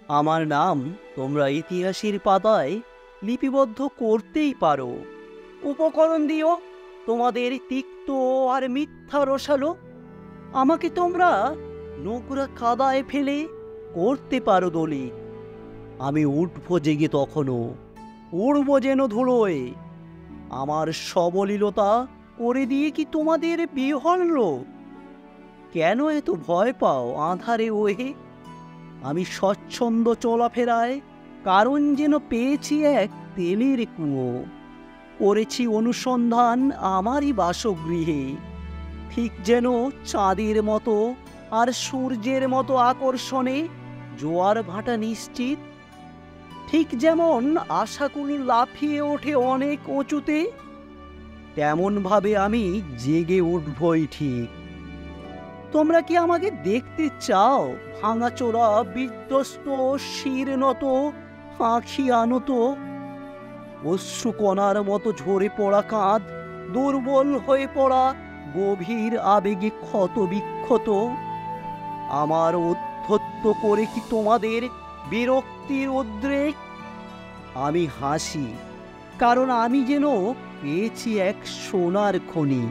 আমার নাম তোমরা ইতিহাসের পাতায় লিপিবদ্ধ করতেই পারো। উপকরণ দিও তোমাদের তিক্ত আর মিথ্যা রসালো। আমাকে তোমরা নোংরা কাদায় ফেলে করতে পারো দলি। আমি উঠবো জেগে তখনও, উড়বো যেন ধুলোয়। আমার সবলীলতা করে দিয়ে কি তোমাদের বিহল্য? কেন এত ভয় পাও আঁধারে ওহে? আমি স্বচ্ছন্দ চলাফেরায় কারণ যেন পেয়েছি এক তেলের কুঁয়ো। করেছি অনুসন্ধান আমারই বাসগৃহে, ঠিক যেন চাঁদের মতো আর সূর্যের মতো আকর্ষণে জোয়ার ভাটা নিশ্চিত। ঠিক যেমন আশাকুল লাফিয়ে ওঠে অনেক উঁচুতে, তেমনভাবে আমি জেগে উঠবই ঠিক। তোমরা কি আমাকে দেখতে চাও ভাঙাচোরা বিধ্বস্ত শির নত আঁখি আনত? অশ্রুকণার মতো ঝরে পড়া কাঁধ, দুর্বল হয়ে পড়া গভীর আবেগে ক্ষত বিক্ষত। আমার উদ্ধত্ত করে কি তোমাদের বিরক্তির উদ্রেক? আমি হাসি, কারণ আমি যেন পেয়েছি এক সোনার খনি।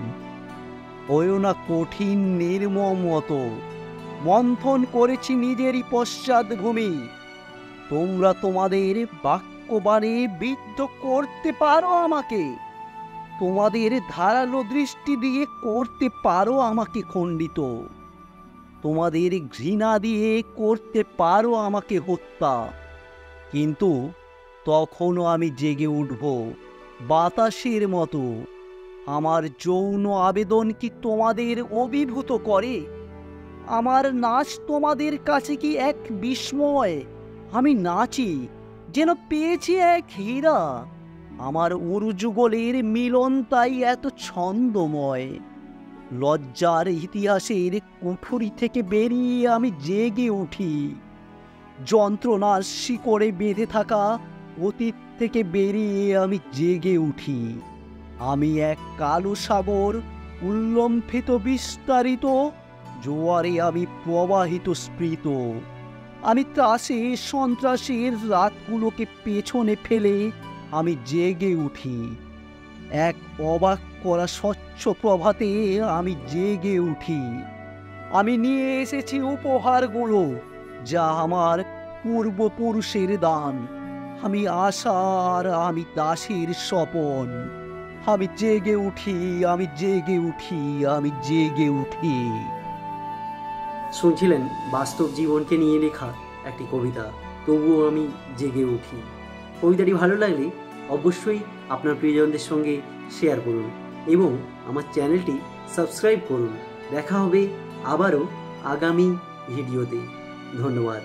হয়েও না কঠিন নির্মম মতো, মন্থন করেছি নিজেরই পশ্চাৎভূমি। তোমরা তোমাদের বাক্যবাণে বিদ্ধ করতে পারো আমাকে, তোমাদের ধারালো দৃষ্টি দিয়ে করতে পারো আমাকে খণ্ডিত, তোমাদের ঘৃণা দিয়ে করতে পারো আমাকে হত্যা। কিন্তু তখনও আমি জেগে উঠব বাতাসের মতো। আমার যৌন আবেদন কি তোমাদের অভিভূত করে? আমার নাচ তোমাদের কাছে কি এক বিস্ময়? আমি নাচি যেন পেয়েছি এক হীরা। আমার উরুযুগলের মিলন তাই এত ছন্দময়। লজ্জার ইতিহাসের কুঠুরি থেকে বেরিয়ে আমি জেগে উঠি। যন্ত্রণার শিকড়ে বেঁধে থাকা অতীত থেকে বেরিয়ে আমি জেগে উঠি। আমি এক কালো সাগর, উল্লম্ফিত বিস্তারিত জোয়ারে আমি প্রবাহিত স্ফীত। আমি ত্রাসে সন্ত্রাসের রাতগুলোকে পেছনে ফেলে আমি জেগে উঠি। এক অবাক করা স্বচ্ছ প্রভাতে আমি জেগে উঠি। আমি নিয়ে এসেছি উপহারগুলো, যা আমার পূর্বপুরুষের দান। আমি আশার, আমি দাসের স্বপন। আমি জেগে উঠি, আমি জেগে উঠি, আমি জেগে উঠি। শুনছিলেন বাস্তব জীবনকে নিয়ে লেখা একটি কবিতা, তবুও আমি জেগে উঠি। কবিতাটি ভালো লাগলে অবশ্যই আপনার প্রিয়জনদের সঙ্গে শেয়ার করুন এবং আমার চ্যানেলটি সাবস্ক্রাইব করুন। দেখা হবে আবারও আগামী ভিডিওতে। ধন্যবাদ।